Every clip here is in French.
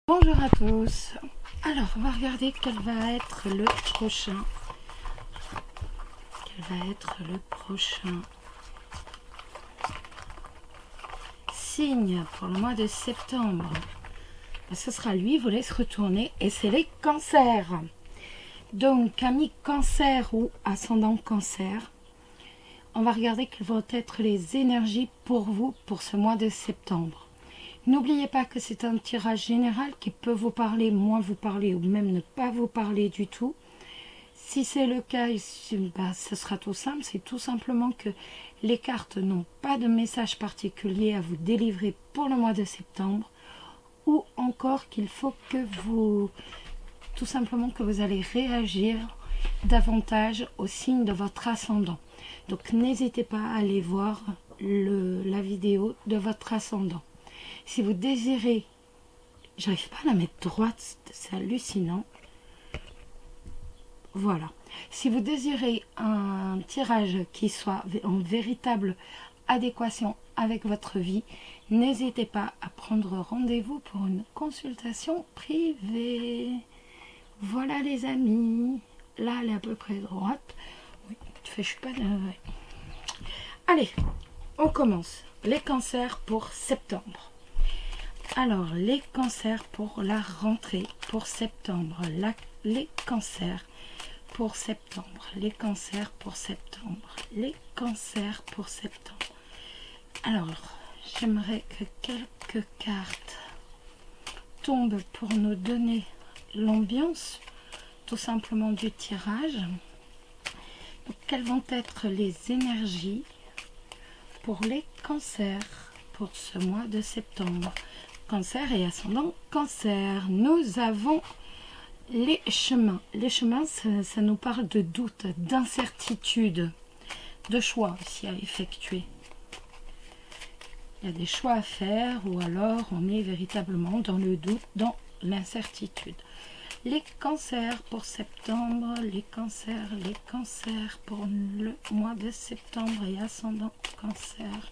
Bonjour à tous. Alors, on va regarder quel va être le prochain. Signe pour le mois de septembre. Ce sera lui, vous laisse retourner et c'est les cancers. Donc, amis cancer ou ascendant cancer, on va regarder quelles vont être les énergies pour vous pour ce mois de septembre. N'oubliez pas que c'est un tirage général qui peut vous parler, moins vous parler ou même ne pas vous parler du tout. Si c'est le cas, ce sera tout simple. C'est tout simplement que les cartes n'ont pas de message particulier à vous délivrer pour le mois de septembre. Ou encore qu'il faut que vous, tout simplement que vous allez réagir davantage aux signes de votre ascendant. Donc n'hésitez pas à aller voir la vidéo de votre ascendant. Si vous désirez, j'arrive pas à la mettre droite, c'est hallucinant. Voilà. Si vous désirez un tirage qui soit en véritable adéquation avec votre vie, n'hésitez pas à prendre rendez-vous pour une consultation privée. Voilà les amis. Là, elle est à peu près droite. Oui, je suis pas... Allez, on commence. Les cancers pour septembre. Alors, les cancers pour la rentrée, pour septembre. Les cancers pour septembre. Les cancers pour septembre. Les cancers pour septembre. Alors, j'aimerais que quelques cartes tombent pour nous donner l'ambiance, tout simplement, du tirage. Donc, quelles vont être les énergies pour les cancers pour ce mois de septembre? Cancer et ascendant cancer. Nous avons les chemins. Les chemins, ça nous parle de doute, d'incertitude, de choix aussi à effectuer. Il y a des choix à faire ou alors on est véritablement dans le doute, dans l'incertitude. Les cancers pour septembre, les cancers pour le mois de septembre et ascendant cancer.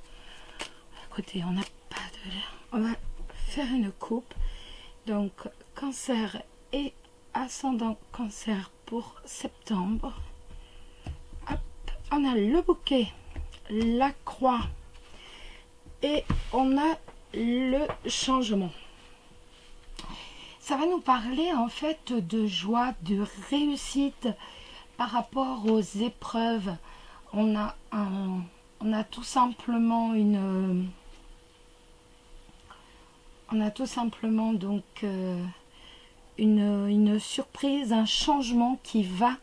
Écoutez, on n'a pas de... On va faire une coupe. Donc, cancer et ascendant cancer pour septembre. Hop, on a le bouquet, la croix et on a le changement. Ça va nous parler en fait de joie, de réussite par rapport aux épreuves. On a tout simplement donc une surprise, un changement qui va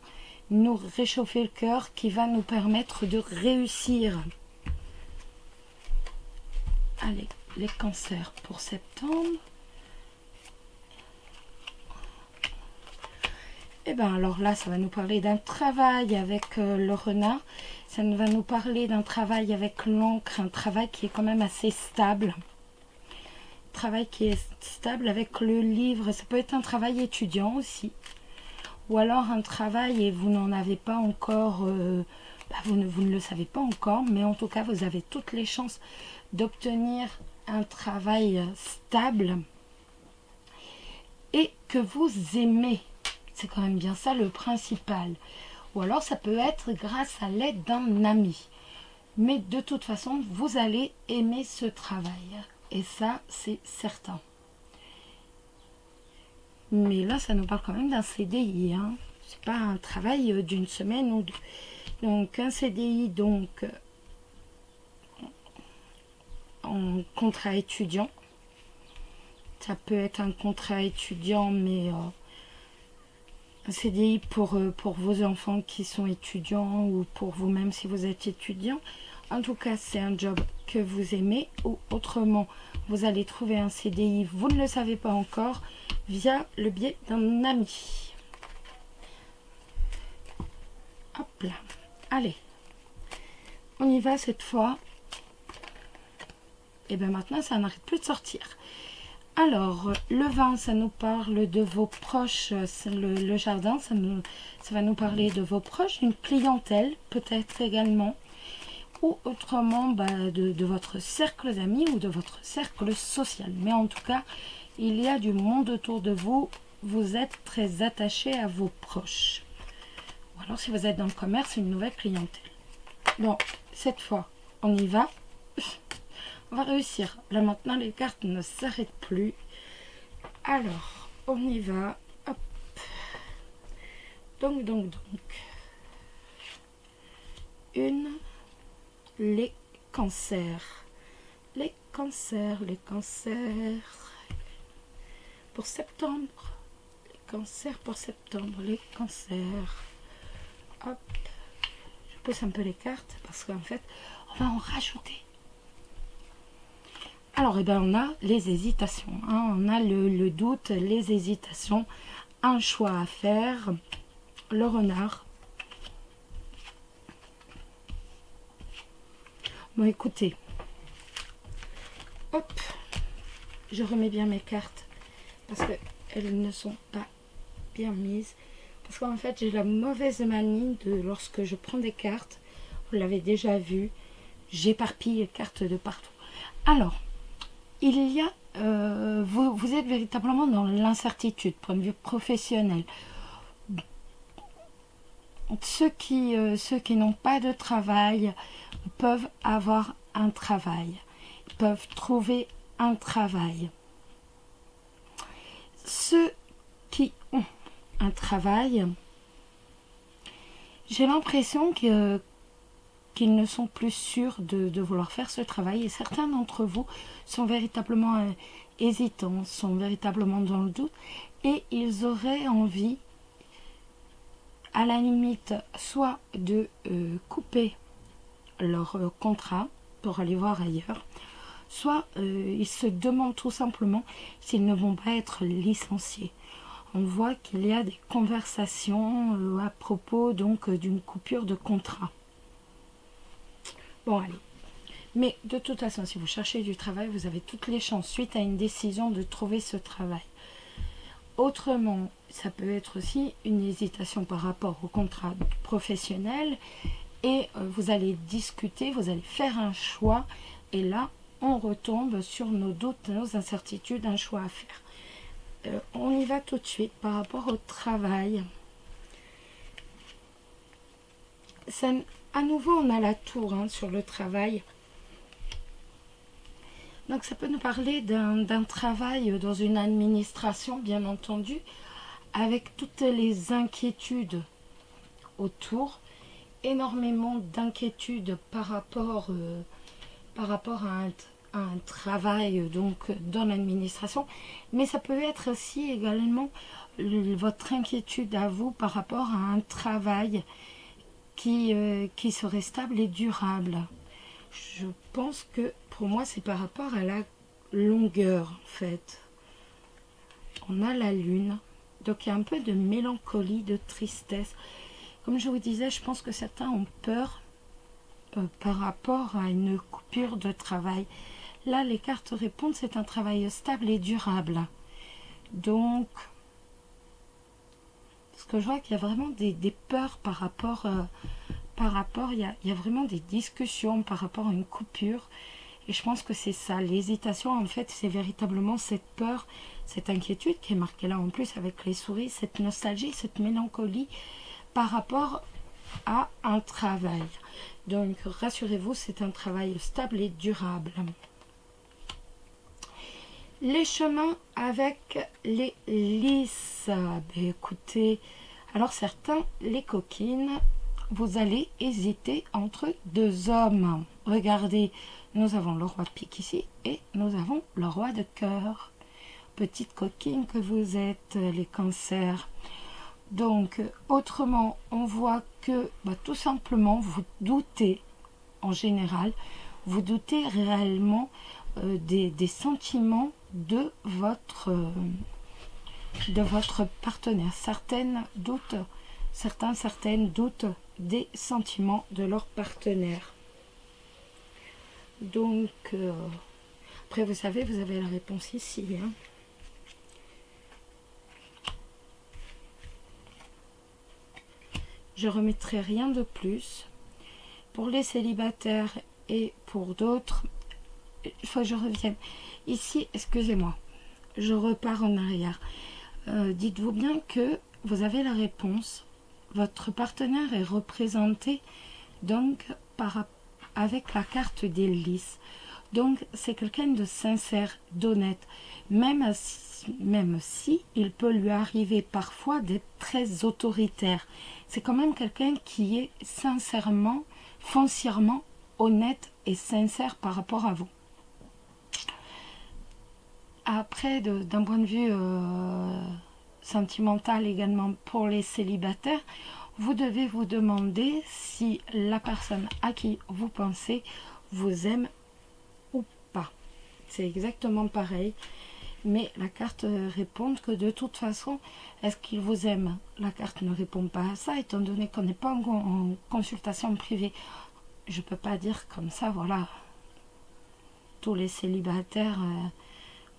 nous réchauffer le cœur, qui va nous permettre de réussir. Allez, les cancers pour septembre. Et bien alors là, ça va nous parler d'un travail avec le renard. Ça va nous parler d'un travail avec l'encre, un travail qui est quand même assez stable. Travail qui est stable avec le livre. Ça peut être un travail étudiant aussi. Ou alors un travail et vous n'en avez pas encore... vous ne le savez pas encore. Mais en tout cas, vous avez toutes les chances d'obtenir un travail stable. Et que vous aimez. C'est quand même bien ça le principal. Ou alors ça peut être grâce à l'aide d'un ami. Mais de toute façon, vous allez aimer ce travail. Et ça, c'est certain. Mais là, ça nous parle quand même d'un CDI. Hein. C'est pas un travail d'une semaine ou deux. Donc, un CDI, donc, en contrat étudiant. Ça peut être un contrat étudiant, mais un CDI pour vos enfants qui sont étudiants ou pour vous-même si vous êtes étudiant. En tout cas, c'est un job que vous aimez ou autrement, vous allez trouver un CDI, vous ne le savez pas encore, via le biais d'un ami. Hop là. Allez. On y va cette fois. Et bien maintenant, ça n'arrête plus de sortir. Alors, le vin, ça nous parle de vos proches, le jardin, ça va nous parler de vos proches, une clientèle peut-être également, ou autrement de votre cercle d'amis ou de votre cercle social. Mais en tout cas, il y a du monde autour de vous, vous êtes très attaché à vos proches. Ou alors si vous êtes dans le commerce, une nouvelle clientèle. Bon, cette fois, on y va. On va réussir. Là maintenant, les cartes ne s'arrêtent plus. Alors, on y va. Hop. Donc. Les cancers. Les cancers. Pour septembre. Les cancers pour septembre. Les cancers. Hop. Je pousse un peu les cartes parce qu'en fait, on va en rajouter. Alors, on a les hésitations. On a le doute, les hésitations. Un choix à faire. Le renard. Bon, écoutez. Hop. Je remets bien mes cartes. Parce qu'elles ne sont pas bien mises. Parce qu'en fait, j'ai la mauvaise manie de lorsque je prends des cartes. Vous l'avez déjà vu. J'éparpille les cartes de partout. Alors, il y a... vous êtes véritablement dans l'incertitude, point de vue professionnel. Ceux qui n'ont pas de travail peuvent avoir un travail. Ils peuvent trouver un travail. Ceux qui ont un travail, j'ai l'impression qu'ils ne sont plus sûrs de vouloir faire ce travail. Et certains d'entre vous sont véritablement hésitants, sont véritablement dans le doute. Et ils auraient envie, à la limite, soit de couper leur contrat pour aller voir ailleurs, soit ils se demandent tout simplement s'ils ne vont pas être licenciés. On voit qu'il y a des conversations à propos donc d'une coupure de contrat. Bon, allez. Mais de toute façon, si vous cherchez du travail, vous avez toutes les chances, suite à une décision, de trouver ce travail. Autrement, ça peut être aussi une hésitation par rapport au contrat professionnel et vous allez discuter, vous allez faire un choix et là, on retombe sur nos doutes, nos incertitudes, un choix à faire. On y va tout de suite par rapport au travail. À nouveau, on a la tour sur le travail. Donc ça peut nous parler d'un travail dans une administration, bien entendu, avec toutes les inquiétudes autour, énormément d'inquiétudes par rapport à un travail donc dans l'administration, mais ça peut être aussi également votre inquiétude à vous par rapport à un travail qui serait stable et durable. Je pense que pour moi c'est par rapport à la longueur en fait. On a la lune, donc il y a un peu de mélancolie, de tristesse. Comme je vous disais, je pense que certains ont peur par rapport à une coupure de travail. Là les cartes répondent, c'est un travail stable et durable. Donc, parce que je vois qu'il y a vraiment des peurs par rapport, il y a vraiment des discussions par rapport à une coupure. Et je pense que c'est ça, l'hésitation en fait, c'est véritablement cette peur, cette inquiétude qui est marquée là en plus avec les souris, cette nostalgie, cette mélancolie par rapport à un travail. Donc rassurez-vous, c'est un travail stable et durable. Les chemins avec les lys. Écoutez, alors certains, les coquines, vous allez hésiter entre deux hommes. Regardez, nous avons le roi de pique ici et nous avons le roi de cœur. Petite coquine que vous êtes, les cancers. Donc, autrement, on voit que tout simplement, vous doutez, en général, vous doutez réellement des sentiments de votre partenaire. Certaines doutent des sentiments de leur partenaire. Donc, après, vous savez, vous avez la réponse ici. Je remettrai rien de plus. Pour les célibataires et pour d'autres, il faut que je revienne. Ici, excusez-moi, je repars en arrière. Dites-vous bien que vous avez la réponse. Votre partenaire est représenté donc avec la carte des lys. Donc c'est quelqu'un de sincère, d'honnête, même si il peut lui arriver parfois d'être très autoritaire. C'est quand même quelqu'un qui est sincèrement, foncièrement honnête et sincère par rapport à vous. Après, d'un point de vue sentimental également pour les célibataires, vous devez vous demander si la personne à qui vous pensez vous aime ou pas. C'est exactement pareil. Mais la carte répond que de toute façon, est-ce qu'il vous aime? La carte ne répond pas à ça, étant donné qu'on n'est pas en consultation privée. Je ne peux pas dire comme ça, voilà, tous les célibataires,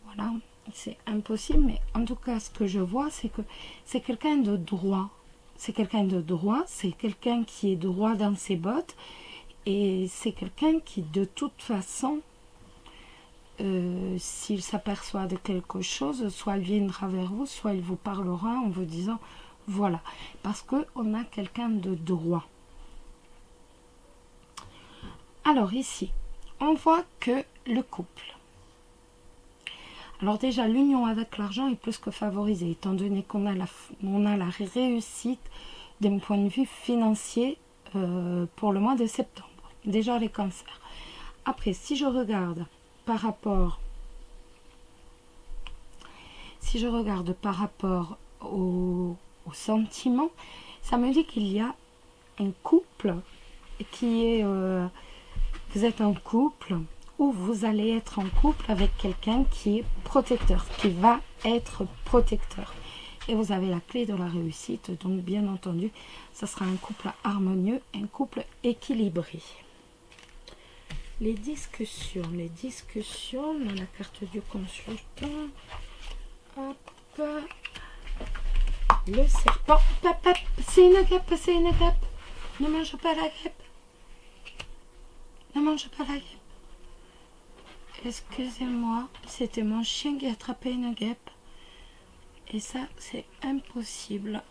voilà, c'est impossible. Mais en tout cas, ce que je vois, c'est que c'est quelqu'un de droit. C'est quelqu'un de droit, c'est quelqu'un qui est droit dans ses bottes. Et c'est quelqu'un qui, de toute façon, s'il s'aperçoit de quelque chose, soit il viendra vers vous, soit il vous parlera en vous disant voilà, parce qu'on a quelqu'un de droit. Alors ici, on voit que le couple, alors déjà l'union avec l'argent est plus que favorisée, étant donné qu'on a la réussite d'un point de vue financier pour le mois de septembre, déjà les cancers. Après, si je regarde par rapport au sentiment, ça me dit qu'il y a un couple qui est vous êtes en couple ou vous allez être en couple avec quelqu'un qui est protecteur, qui va être protecteur, et vous avez la clé de la réussite. Donc bien entendu, ça sera un couple harmonieux, un couple équilibré. Les discussions dans la carte du consultant. Hop. Le serpent. C'est une guêpe, c'est une guêpe. Ne mange pas la guêpe. Ne mange pas la guêpe. Excusez-moi, c'était mon chien qui a attrapé une guêpe. Et ça, c'est impossible.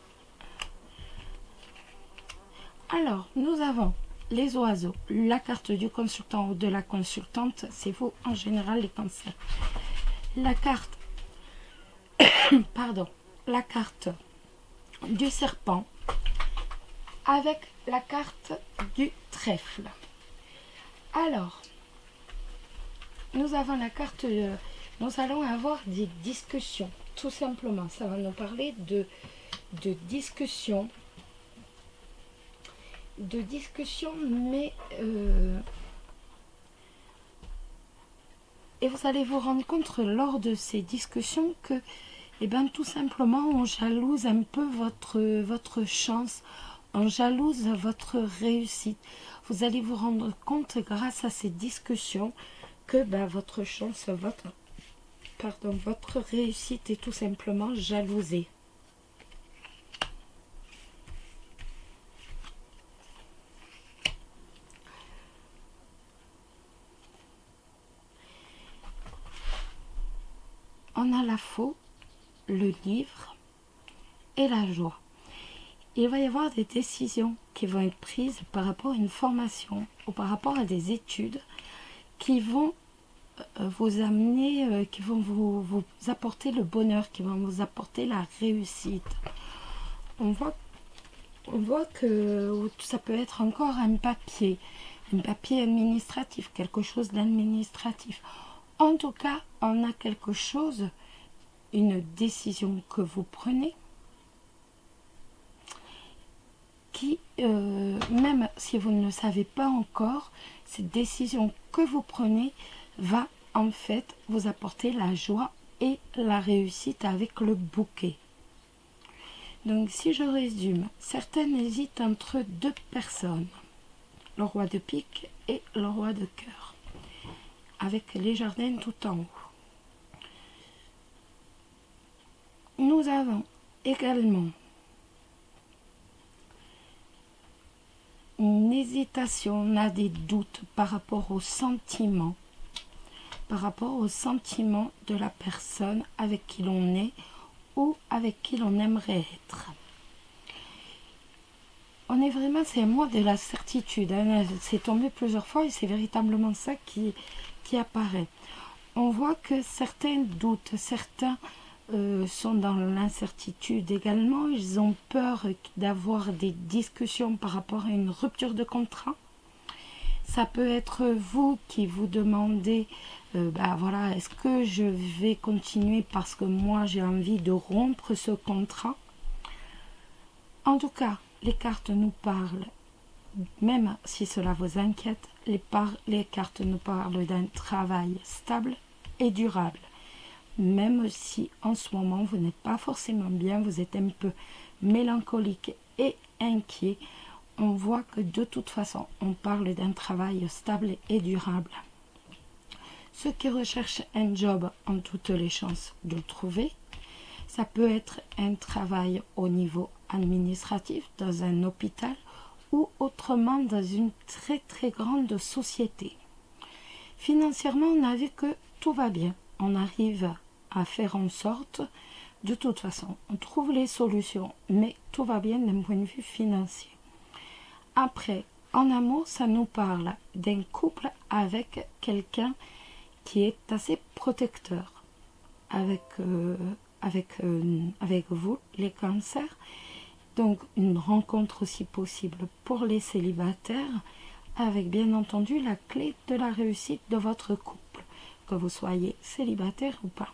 Alors, nous avons les oiseaux, la carte du consultant ou de la consultante, c'est vous en général les cancers. La carte, pardon, la carte du serpent avec la carte du trèfle. Alors, nous avons la carte, nous allons avoir des discussions, tout simplement. Ça va nous parler de discussions. Mais et vous allez vous rendre compte lors de ces discussions que, eh ben, tout simplement, on jalouse un peu votre chance, on jalouse votre réussite. Vous allez vous rendre compte grâce à ces discussions que votre chance, votre réussite est tout simplement jalousée. On a la faux, le livre et la joie. Il va y avoir des décisions qui vont être prises par rapport à une formation ou par rapport à des études qui vont vous amener, qui vont vous apporter le bonheur, qui vont vous apporter la réussite. On voit que ça peut être encore un papier administratif, quelque chose d'administratif. En tout cas, on a quelque chose, une décision que vous prenez, qui, même si vous ne le savez pas encore, cette décision que vous prenez va en fait vous apporter la joie et la réussite avec le bouquet. Donc si je résume, certaines hésitent entre deux personnes, le roi de pique et le roi de cœur, avec les jardins tout en haut. Nous avons également une hésitation, on a des doutes par rapport aux sentiments. par rapport aux sentiments de la personne avec qui l'on est ou avec qui l'on aimerait être. On est vraiment, c'est un mois de la certitude, hein. C'est tombé plusieurs fois et c'est véritablement ça qui apparaît. On voit que certains doutent, certains sont dans l'incertitude également. Ils ont peur d'avoir des discussions par rapport à une rupture de contrat. Ça peut être vous qui vous demandez, voilà, est-ce que je vais continuer parce que moi j'ai envie de rompre ce contrat. En tout cas, les cartes nous parlent, même si cela vous inquiète, les cartes nous parlent d'un travail stable et durable. Même si en ce moment vous n'êtes pas forcément bien, vous êtes un peu mélancolique et inquiet, on voit que de toute façon, on parle d'un travail stable et durable. Ceux qui recherchent un job ont toutes les chances de le trouver. Ça peut être un travail au niveau administratif, dans un hôpital ou autrement dans une très très grande société. Financièrement, on a vu que tout va bien. On arrive à faire en sorte, de toute façon, on trouve les solutions, mais tout va bien d'un point de vue financier. Après, en amour, ça nous parle d'un couple avec quelqu'un qui est assez protecteur avec vous, les cancers. Donc, une rencontre aussi possible pour les célibataires, avec bien entendu la clé de la réussite de votre couple, que vous soyez célibataire ou pas.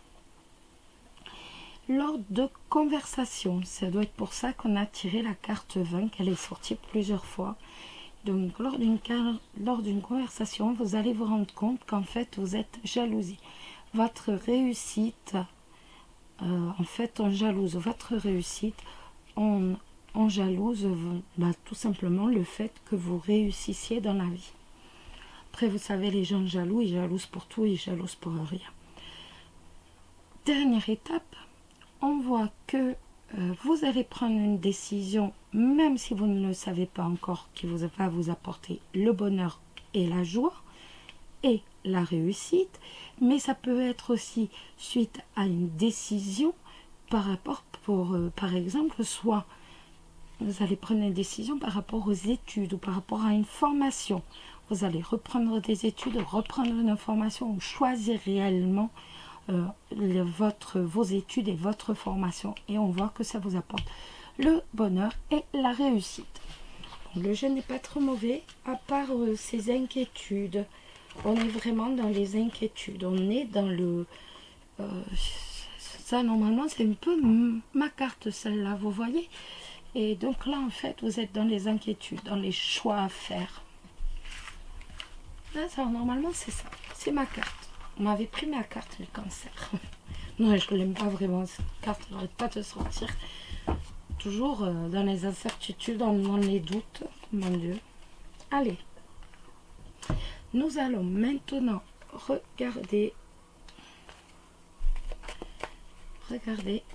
Lors de conversation, ça doit être pour ça qu'on a tiré la carte 20, qu'elle est sortie plusieurs fois. Donc, lors d'une conversation, vous allez vous rendre compte qu'en fait, vous êtes jalousie. Votre réussite, en fait, on jalouse votre réussite, on jalouse tout simplement le fait que vous réussissiez dans la vie. Après, vous savez, les gens jaloux, ils jalousent pour tout, ils jalousent pour rien. Dernière étape, on voit que vous allez prendre une décision, même si vous ne le savez pas encore, qui va vous apporter le bonheur et la joie et la réussite, mais ça peut être aussi suite à une décision par rapport, par exemple, soit vous allez prendre une décision par rapport aux études ou par rapport à une formation. Vous allez reprendre des études, reprendre une formation ou choisir réellement vos études et votre formation. Et on voit que ça vous apporte le bonheur et la réussite. Donc, le jeu n'est pas trop mauvais, à part ces inquiétudes. On est vraiment dans les inquiétudes. On est dans le... ça, normalement, c'est un peu ma carte, celle-là, vous voyez. Et donc là, en fait, vous êtes dans les inquiétudes, dans les choix à faire. Là, ça, normalement, c'est ça. C'est ma carte. On m'avait pris ma carte, le cancer. Non, je ne l'aime pas vraiment, cette carte. Elle n'arrête pas de sortir. Toujours dans les incertitudes, dans les doutes. Mon Dieu. Allez. Nous allons maintenant regarder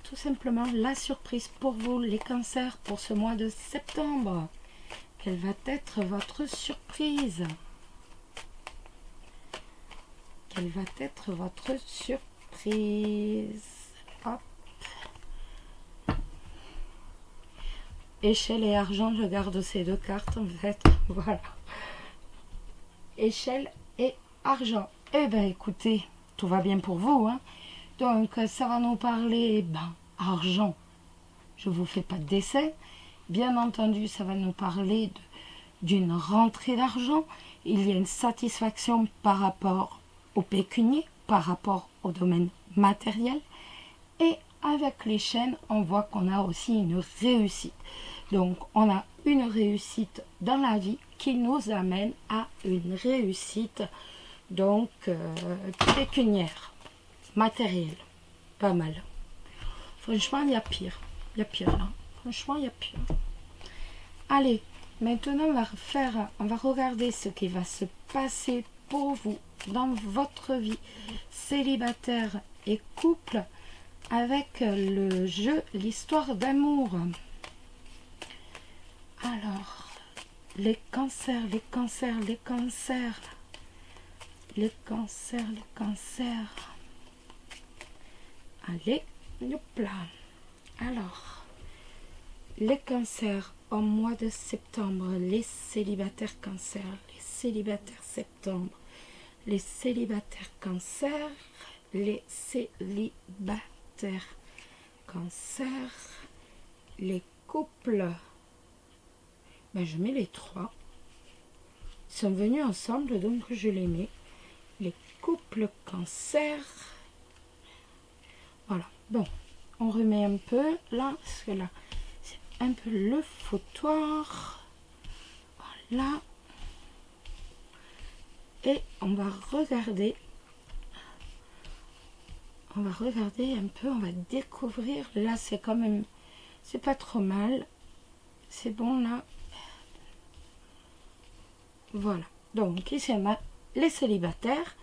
tout simplement la surprise pour vous, les cancers, pour ce mois de septembre. Quelle va être votre surprise? Quelle va être votre surprise? Hop. Échelle et argent, je garde ces deux cartes en fait. Voilà. Échelle et argent. Eh bien écoutez, tout va bien pour vous, hein. Donc ça va nous parler, argent. Je ne vous fais pas de dessin. Bien entendu, ça va nous parler d'une rentrée d'argent. Il y a une satisfaction par rapport au pécunier, par rapport au domaine matériel. Et avec les chaînes, on voit qu'on a aussi une réussite. Donc, on a une réussite dans la vie qui nous amène à une réussite donc pécuniaire, matérielle. Pas mal. Franchement, il y a pire. Il y a pire là. Franchement, il y a pire. Allez, maintenant, on va regarder ce qui va se passer pour vous dans votre vie célibataire et couple avec le jeu l'histoire d'amour. Alors, les cancers. les cancers, les cancers. Allez, hop là. Alors, les cancers au mois de septembre, les célibataires cancers, les célibataires septembre, les célibataires cancers, les célibataires cancers, les couples. Ben, je mets les trois. Ils sont venus ensemble, donc je les mets. Les couples cancer. Voilà. Bon, on remet un peu là, parce que là, c'est un peu le foutoir. Voilà. Et on va regarder. On va regarder un peu, on va découvrir. Là, c'est quand même, c'est pas trop mal. C'est bon là. Voilà. Donc ici on a les célibataires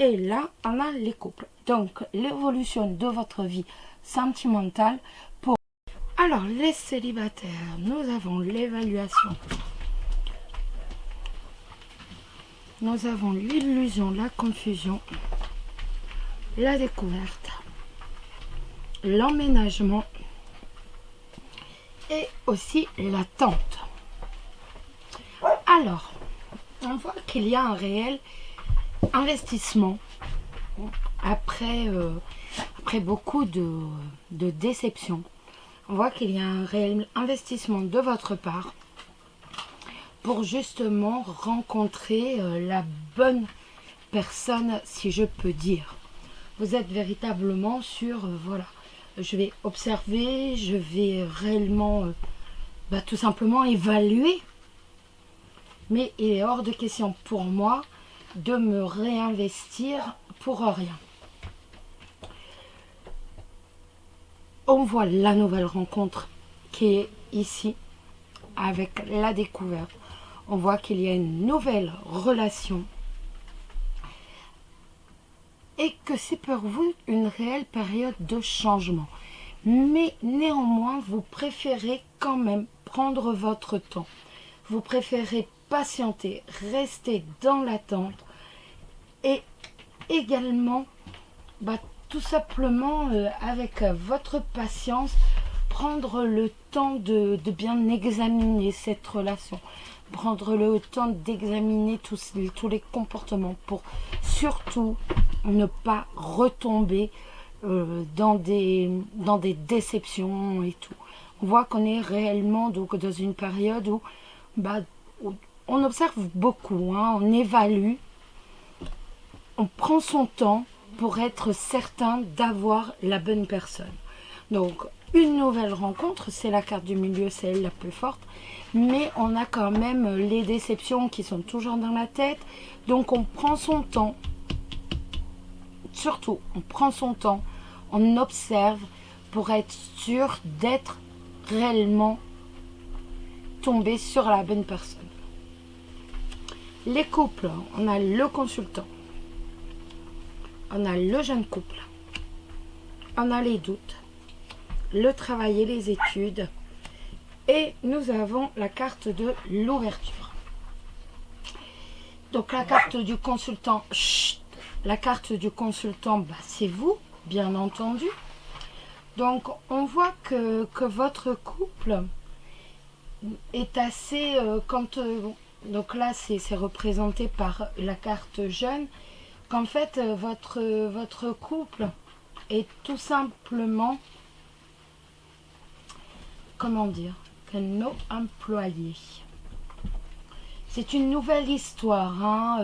et là on a les couples. Donc l'évolution de votre vie sentimentale pour... Alors les célibataires, nous avons l'évaluation. Nous avons l'illusion, la confusion, la découverte, l'emménagement et aussi l'attente. Alors, on voit qu'il y a un réel investissement après beaucoup de déceptions. On voit qu'il y a un réel investissement de votre part pour justement rencontrer la bonne personne, si je peux dire. Vous êtes véritablement sur, voilà, je vais observer, je vais réellement, tout simplement évaluer. Mais il est hors de question pour moi de me réinvestir pour rien. On voit la nouvelle rencontre qui est ici avec la découverte. On voit qu'il y a une nouvelle relation et que c'est pour vous une réelle période de changement. Mais néanmoins, vous préférez quand même prendre votre temps. Vous préférez patienter, rester dans l'attente et également tout simplement avec votre patience prendre le temps de bien examiner cette relation, prendre le temps d'examiner tous les comportements pour surtout ne pas retomber dans des déceptions et tout. On voit qu'on est réellement donc dans une période où on observe beaucoup, hein, on évalue, on prend son temps pour être certain d'avoir la bonne personne. Donc, une nouvelle rencontre, c'est la carte du milieu, c'est elle la plus forte, mais on a quand même les déceptions qui sont toujours dans la tête, donc on prend son temps, surtout, on prend son temps, on observe pour être sûr d'être réellement tombé sur la bonne personne. Les couples, on a le consultant, on a le jeune couple, on a les doutes, le travail et les études, et nous avons la carte de l'ouverture. Donc la carte du consultant, c'est vous, bien entendu. Donc on voit que votre couple est assez, donc là c'est représenté par la carte jeune, qu'en fait votre couple est tout simplement, comment dire, qu'un employé. C'est une nouvelle histoire, hein.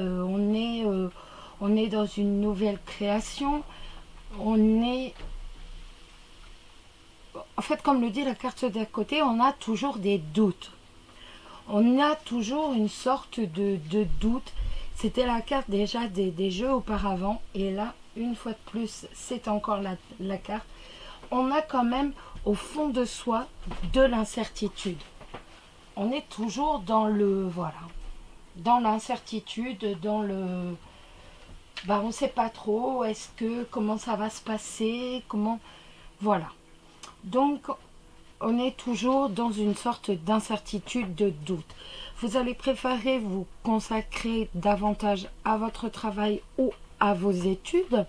On est dans une nouvelle création, en fait, comme le dit la carte d'à côté, on a toujours des doutes. On a toujours une sorte de doute. C'était la carte déjà des jeux auparavant. Et là, une fois de plus, c'est encore la carte. On a quand même, au fond de soi, de l'incertitude. On est toujours dans dans l'incertitude, dans le... on ne sait pas trop, comment ça va se passer, voilà. Donc, on est toujours dans une sorte d'incertitude, de doute. Vous allez préférer vous consacrer davantage à votre travail ou à vos études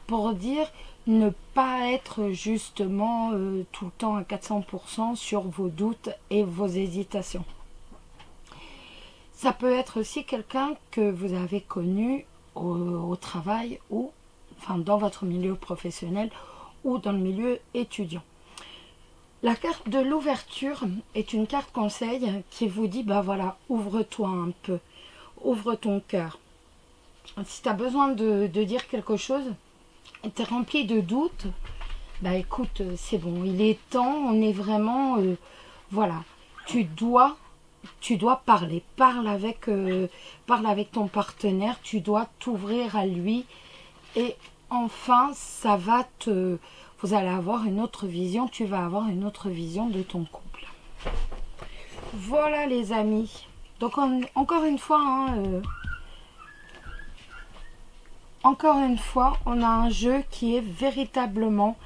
pour dire ne pas être justement tout le temps à 400% sur vos doutes et vos hésitations. Ça peut être aussi quelqu'un que vous avez connu au travail ou enfin, dans votre milieu professionnel ou dans le milieu étudiant. La carte de l'ouverture est une carte conseil qui vous dit, bah voilà, ouvre-toi un peu, ouvre ton cœur. Si tu as besoin de dire quelque chose, tu es rempli de doutes, bah écoute, c'est bon, il est temps, on est vraiment, voilà, tu dois parler, parle avec ton partenaire, tu dois t'ouvrir à lui et enfin, vous allez avoir une autre vision, tu vas avoir une autre vision de ton couple. Voilà les amis. Donc encore une fois, on a un jeu qui est véritablement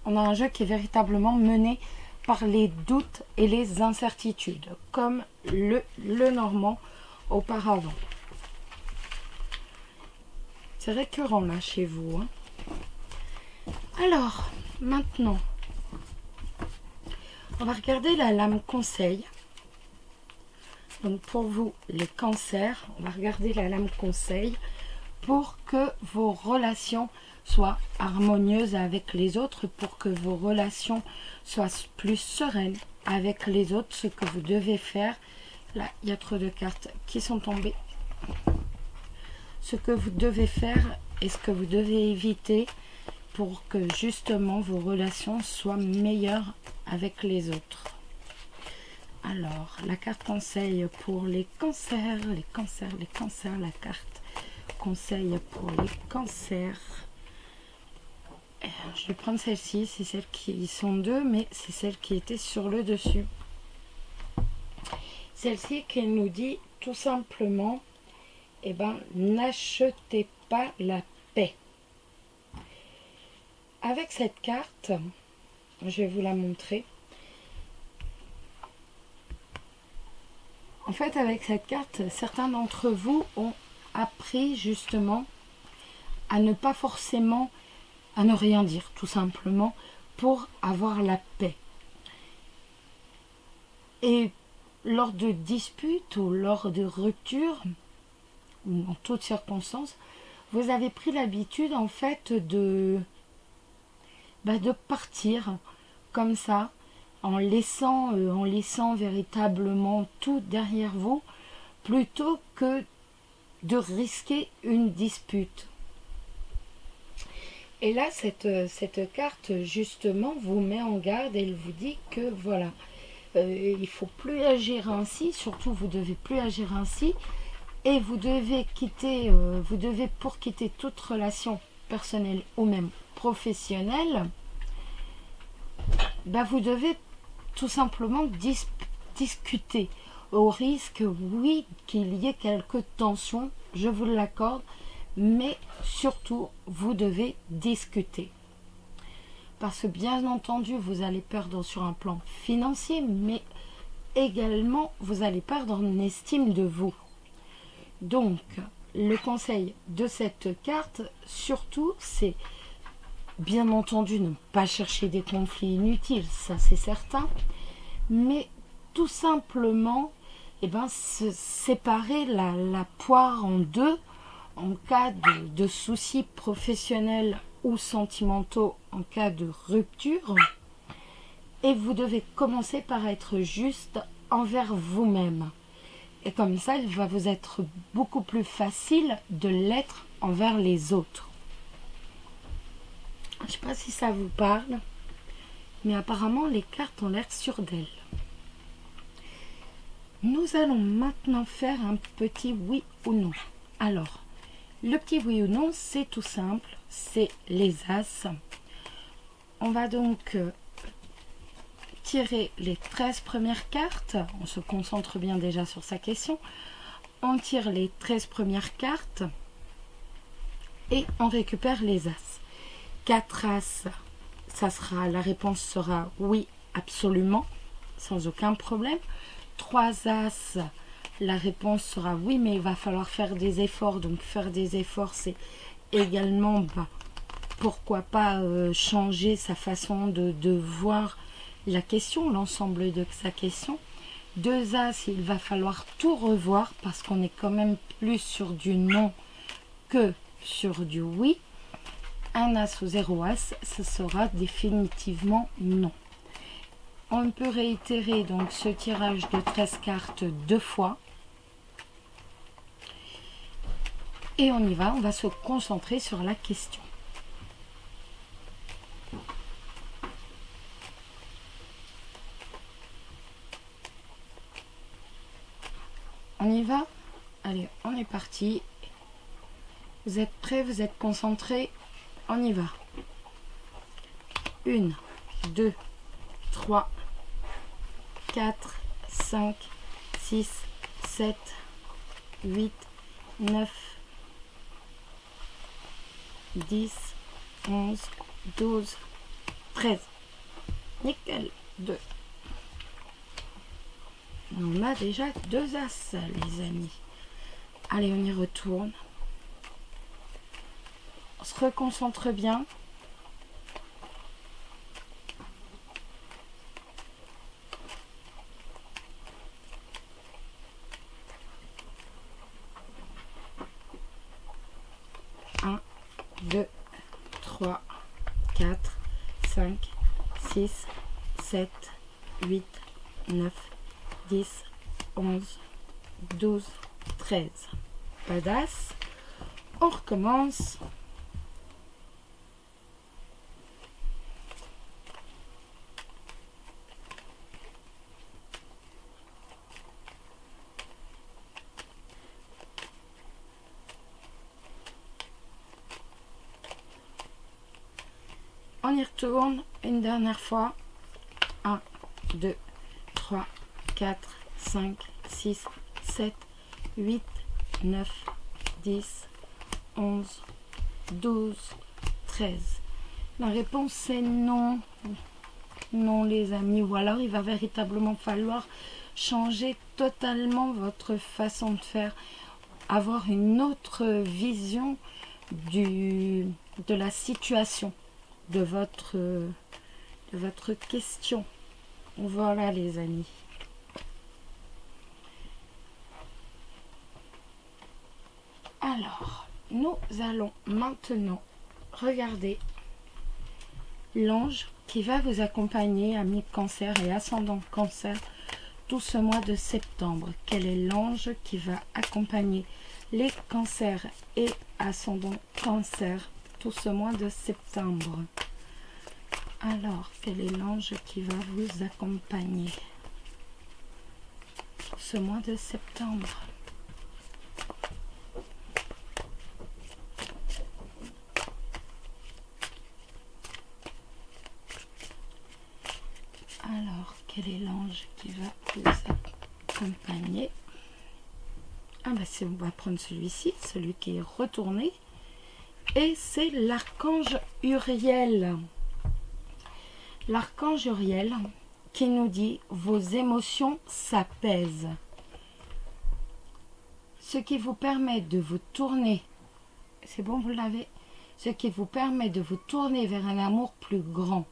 mené par les doutes et les incertitudes, comme le Normand auparavant. C'est récurrent là chez vous. Hein. Alors, maintenant, on va regarder la lame conseil. Donc pour vous, les cancers, on va regarder la lame conseil pour que vos relations soient harmonieuses avec les autres, pour que vos relations soient plus sereines avec les autres. Ce que vous devez faire, là, il y a trop de cartes qui sont tombées. Ce que vous devez faire et ce que vous devez éviter pour que justement vos relations soient meilleures avec les autres. Alors, la carte conseil pour les cancers, la carte conseil pour les cancers. Je vais prendre celle-ci, c'est celle qui sont deux, mais c'est celle qui était sur le dessus. Celle-ci qui nous dit tout simplement, n'achetez pas la paix. Avec cette carte, je vais vous la montrer. En fait, avec cette carte, certains d'entre vous ont appris justement à ne pas forcément, à ne rien dire, tout simplement, pour avoir la paix. Et lors de disputes ou lors de ruptures, ou en toutes circonstances, vous avez pris l'habitude en fait de partir comme ça, en laissant véritablement tout derrière vous, plutôt que de risquer une dispute. Et là, cette carte, justement, vous met en garde, elle vous dit que voilà, il ne faut plus agir ainsi, surtout vous ne devez plus agir ainsi, et vous devez pour quitter toute relation personnelle ou même professionnelle, vous devez tout simplement discuter, au risque, oui, qu'il y ait quelques tensions, je vous l'accorde, mais surtout, vous devez discuter. Parce que bien entendu, vous allez perdre sur un plan financier, mais également, vous allez perdre en estime de vous. Donc, le conseil de cette carte, surtout, c'est bien entendu ne pas chercher des conflits inutiles, ça c'est certain, mais tout simplement, séparer la poire en deux en cas de soucis professionnels ou sentimentaux, en cas de rupture, et vous devez commencer par être juste envers vous-même. Et comme ça, il va vous être beaucoup plus facile de l'être envers les autres. Je ne sais pas si ça vous parle, mais apparemment les cartes ont l'air sûres d'elles. Nous allons maintenant faire un petit oui ou non. Alors, le petit oui ou non, c'est tout simple, c'est les As. On va donc tirer les 13 premières cartes. On se concentre bien déjà sur sa question. On tire les 13 premières cartes et on récupère les As. 4 As la réponse sera oui, absolument, sans aucun problème. 3 As, la réponse sera oui, mais il va falloir faire des efforts. Donc faire des efforts, c'est également, pourquoi pas changer sa façon de voir la question, l'ensemble de sa question. 2 As, il va falloir tout revoir parce qu'on est quand même plus sur du non que sur du oui. 1 As ou 0 As, ce sera définitivement non. On peut réitérer donc ce tirage de 13 cartes 2 fois. Et on y va, on va se concentrer sur la question. On y va? Allez, on est parti. Vous êtes prêts, vous êtes concentrés? On y va. 1, 2, 3, 4, 5, 6, 7, 8, 9, 10, 11, 12, 13. Nickel. 2. On a déjà 2 As, les amis. Allez, on y retourne. On se reconcentre bien. Un, 2, 3, 4, 5, 6, 7, 8, 9, 10, 11, 12, 13. Pas d'As. On recommence. On y retourne une dernière fois. 1, 2, 3, 4, 5, 6, 7, 8, 9, 10, 11, 12, 13. La réponse c'est non. Non les amis, ou alors il va véritablement falloir changer totalement votre façon de faire, avoir une autre vision de la situation, de votre question. Voilà les amis. Alors, nous allons maintenant regarder l'ange qui va vous accompagner, amis Cancer et ascendant Cancer, tout ce mois de septembre. Quel est l'ange qui va accompagner les Cancers et ascendant Cancer tout ce mois de septembre? Alors, quel est l'ange qui va vous accompagner ce mois de septembre? Alors, quel est l'ange qui va vous accompagner? Ah bah on va prendre celui-ci, celui qui est retourné. Et c'est l'archange Uriel. L'archange Uriel qui nous dit vos émotions s'apaisent. Ce qui vous permet de vous tourner, c'est bon, vous l'avez, ce qui vous permet de vous tourner vers un amour plus grand.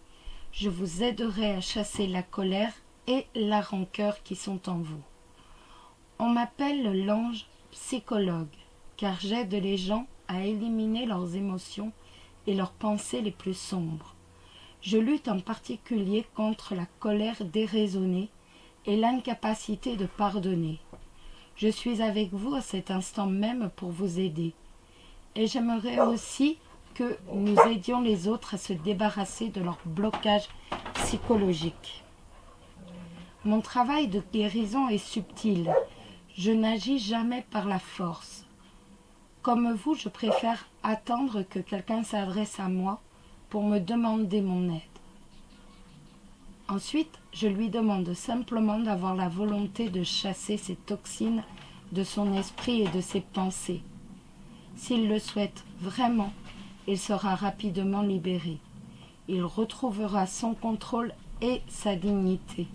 Je vous aiderai à chasser la colère et la rancœur qui sont en vous. On m'appelle l'ange psychologue, car j'aide les gens à éliminer leurs émotions et leurs pensées les plus sombres. Je lutte en particulier contre la colère déraisonnée et l'incapacité de pardonner. Je suis avec vous à cet instant même pour vous aider. Et j'aimerais aussi que nous aidions les autres à se débarrasser de leur blocage psychologique. Mon travail de guérison est subtil. Je n'agis jamais par la force. Comme vous, je préfère attendre que quelqu'un s'adresse à moi pour me demander mon aide. Ensuite, je lui demande simplement d'avoir la volonté de chasser ces toxines de son esprit et de ses pensées. S'il le souhaite vraiment, il sera rapidement libéré. Il retrouvera son contrôle et sa dignité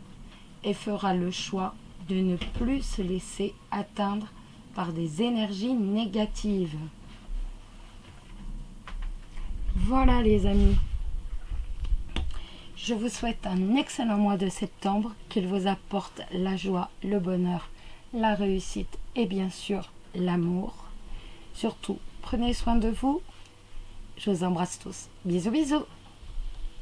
et fera le choix de ne plus se laisser atteindre par des énergies négatives. Voilà les amis. Je vous souhaite un excellent mois de septembre, qu'il vous apporte la joie, le bonheur, la réussite et bien sûr l'amour. Surtout, prenez soin de vous. Je vous embrasse tous. Bisous bisous.